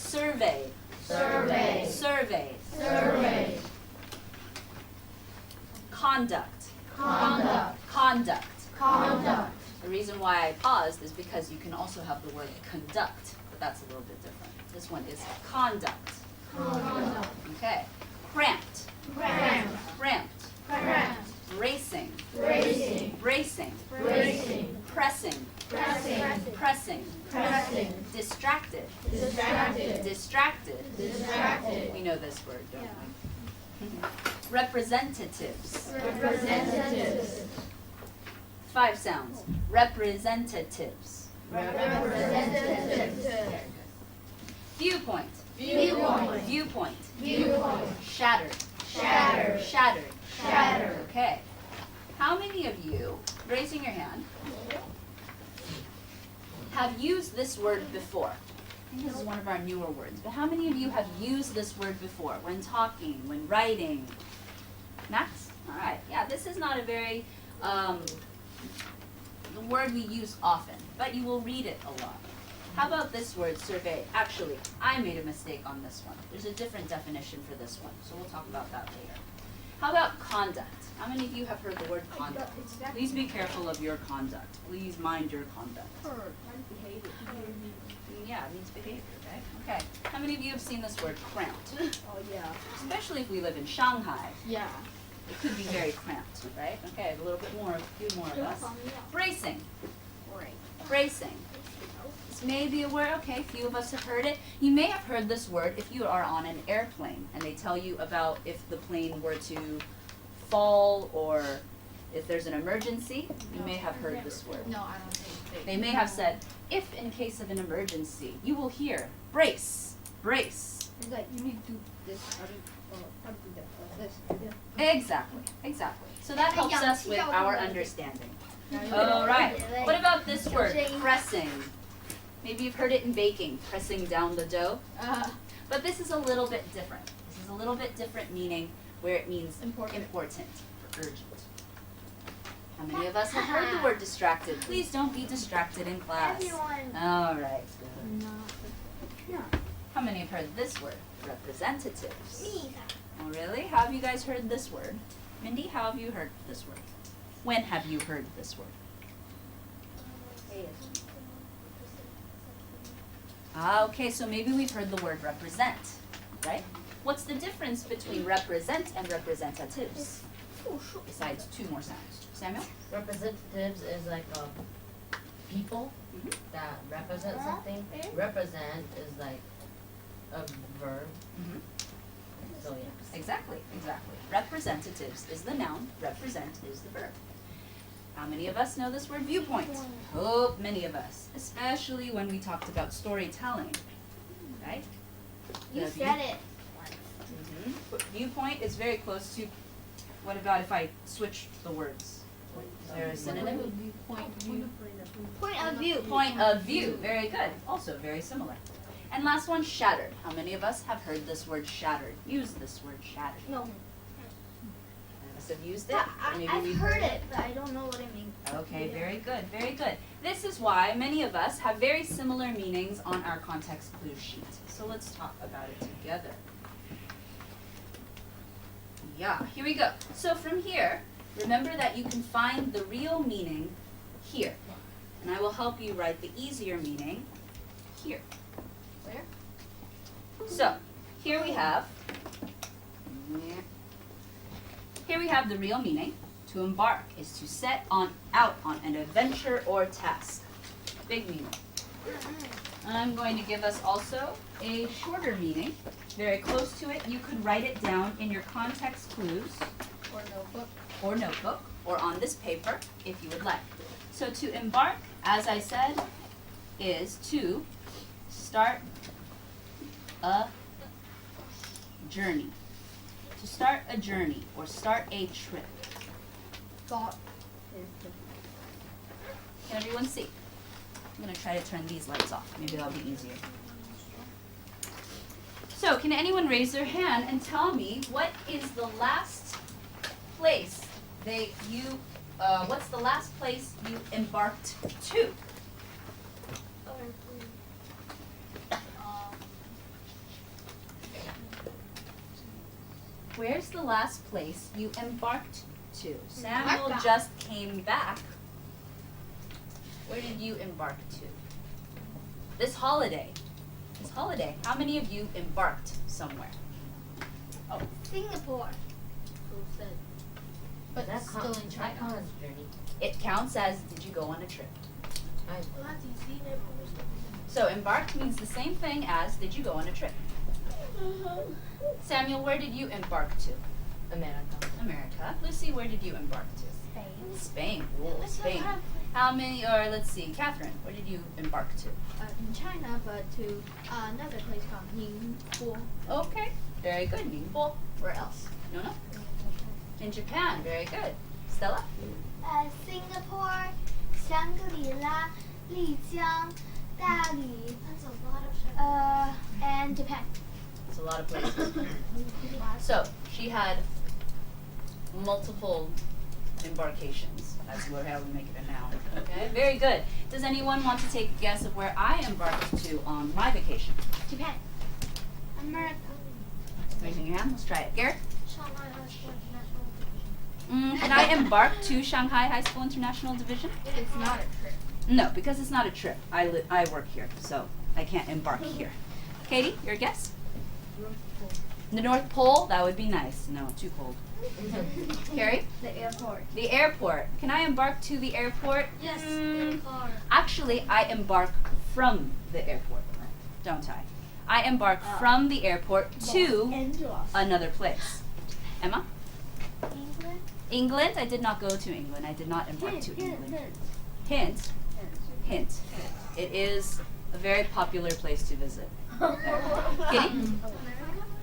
Survey. Survey. Survey. Survey. Conduct. Conduct. Conduct. Conduct. The reason why I paused is because you can also have the word conduct, but that's a little bit different. This one is conduct. Conduct. Okay. Cramped. Cramped. Cramped. Cramped. Bracing. Bracing. Bracing. Bracing. Pressing. Pressing. Pressing. Pressing. Distracted. Distracted. Distracted. Distracted. We know this word, don't we? Representatives. Representatives. 5 sounds. Representatives. Representatives. Viewpoint. Viewpoint. Viewpoint. Viewpoint. Shattered. Shattered. Shattered. Shattered. Okay. How many of you, raising your hand, have used this word before? I think this is one of our newer words, but how many of you have used this word before when talking, when writing? Max? All right. Yeah, this is not a very, the word we use often, but you will read it a lot. How about this word, survey? Actually, I made a mistake on this one. There's a different definition for this one, so we'll talk about that later. How about conduct? How many of you have heard the word conduct? Please be careful of your conduct. Please mind your conduct. Yeah, it means behavior, right? Okay. How many of you have seen this word cramped? Oh yeah. Especially if we live in Shanghai. Yeah. It could be very cramped, right? Okay, a little bit more, a few more of us. Bracing. Bracing. This may be a word, okay, few of us have heard it. You may have heard this word if you are on an airplane and they tell you about if the plane were to fall or if there's an emergency. You may have heard this word. No, I don't think They may have said, if in case of an emergency, you will hear brace, brace. It's like you need to do this, how to do that, this. Exactly, exactly. So that helps us with our understanding. All right. What about this word, pressing? Maybe you've heard it in baking, pressing down the dough. But this is a little bit different. This is a little bit different meaning where it means important or urgent. How many of us have heard the word distracted? Please don't be distracted in class. Everyone. All right. Good. How many have heard this word? Representatives. Me. Oh, really? How have you guys heard this word? Mindy, how have you heard this word? When have you heard this word? Okay, so maybe we've heard the word represent, right? What's the difference between represent and representatives? Besides 2 more sounds. Samuel? Representatives is like people that represent something. Represent is like a verb. So yeah. Exactly, exactly. Representatives is the noun, represent is the verb. How many of us know this word viewpoint? Hope many of us, especially when we talked about storytelling, right? You The said it. Viewpoint is very close to, what about if I switch the words? Is there a synonym? Point of view. Point of view, very good. Also very similar. And last one, shattered. How many of us have heard this word shattered? Use this word shattered. No. None of us have used it? Or maybe I've we've heard it, but I don't know what it means. Okay, very good, very good. This is why many of us have very similar meanings on our context clue sheet. So let's talk about it together. Yeah, here we go. So from here, remember that you can find the real meaning here. And I will help you write the easier meaning here. Where? So, here we have the real meaning. To embark is to set out on an adventure or task. Big meaning. I'm going to give us also a shorter meaning, very close to it. You could write it down in your context clues or notebook or on this paper if you would like. So to embark, as I said, is to start a journey. To start a journey or start a trip. Thought. Can everyone see? I'm going to try to turn these lights off. Maybe that'll be easier. So, can anyone raise their hand and tell me what is the last place what's the last place you embarked to? where's the last place you embarked to? Samuel Embark. just came back. Where did you embark to? This holiday. How many of you embarked somewhere? Singapore. But That still counts. in That China. counts as journey. It counts as did you go on a trip? I, So embarked means the same thing as did you go on a trip? Samuel, where did you embark to? America. America. Lucy, where did you embark to? Spain. Ooh, Spain. How many, or let's see, Catherine, where did you embark to? In China, but to another place called Ningbo. Okay, very good. Ningbo. Where else? No. In Japan. Very good. Stella? Singapore, Shangri-La, Lijiang, Dali. That's a lot of and Japan. It's a lot of places. So, she had multiple embarkations. That's how we make it a noun. Okay, very good. Does anyone want to take a guess of where I embarked to on my vacation? Japan. America. Raising your hand. Let's try it. Garrett? Shanghai High School International. Can I embark to Shanghai High School International Division? It's not a trip. No, because it's not a trip. I work here, so I can't embark here. Katie, your guess? The North Pole? That would be nice. No, too cold. Carrie? The airport. The airport. Can I embark to the airport? Yes. Actually, I embark from the airport, don't I? I embark from the airport to another place. Emma? England. England? I did not go to England. I did not embark to England. Hint. Hint. It is a very popular place to visit. Kitty?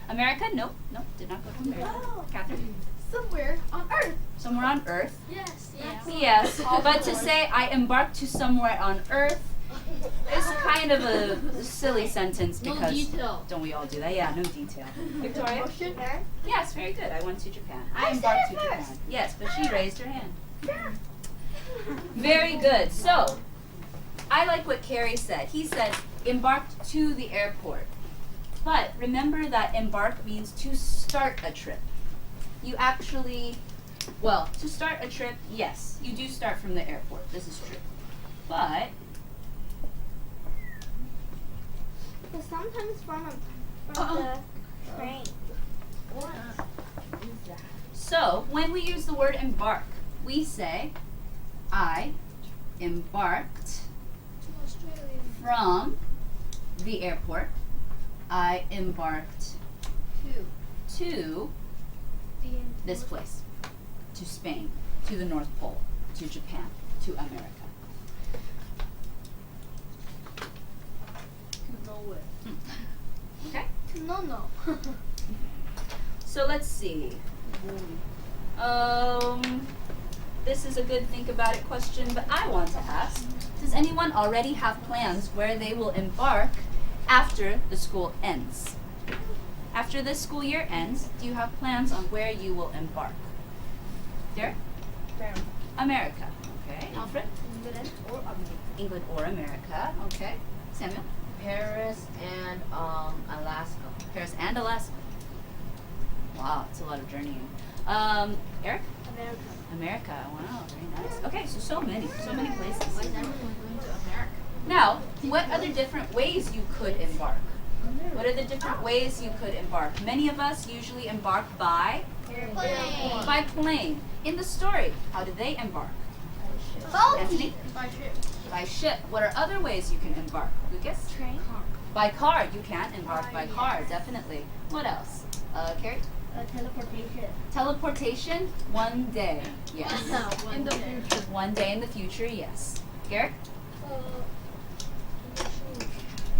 America? Nope. Did not go to America. Catherine? Somewhere on Earth. Somewhere on Earth? Yes. Yes, but to say I embarked to somewhere on Earth is kind of a silly sentence because don't we all do that? Yeah, no detail. Victoria? Yes, very good. I went to Japan. I embarked to Japan. Yes, but she raised her hand. Very good. So, I like what Carrie said. He said embarked to the airport. But remember that embark means to start a trip. You actually, well, to start a trip, yes, you do start from the airport. This is true. But sometimes from the train. so when we use the word embark, we say, I embarked from the airport. I embarked to this place, to Spain, to the North Pole, to Japan, to America. Okay? No. So let's see. This is a good think about it question, but I want to ask, does anyone already have plans where they will embark after the school ends? After this school year ends, do you have plans on where you will embark? Derek? America. Okay. Alfred? England or America. Okay. Samuel? Paris and Alaska. Paris and Alaska. Wow, it's a lot of journeying. Eric? America. Wow, very nice. Okay, so many places. Why is everyone going to America? Now, what other different ways you could embark? What are the different ways you could embark? Many of us usually embark by plane. In the story, how did they embark? Anthony? By ship. What are other ways you can embark? Lucas? Train. By car. You can embark by car, definitely. What else? Carrie? Teleportation. Teleportation? One day. Yes. In the future. One day in the future, yes. Garrett?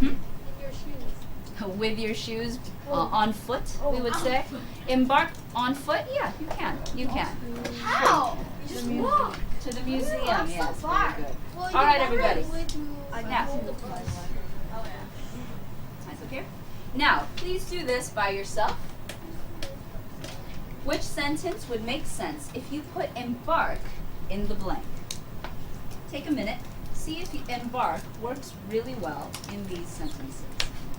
In your shoes. With your shoes on foot, we would say. Embark on foot? Yeah, you can. You can. How? You just walk. To the museum, That's so yes. far. Very good. Well, All right, everybody. Now. Nice up here. Now, please do this by yourself. Which sentence would make sense if you put embark in the blank? Take a minute. See if embark works really well in these sentences.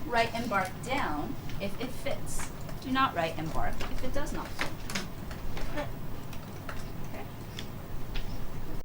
Write embark down if it fits. Do not write embark if it does not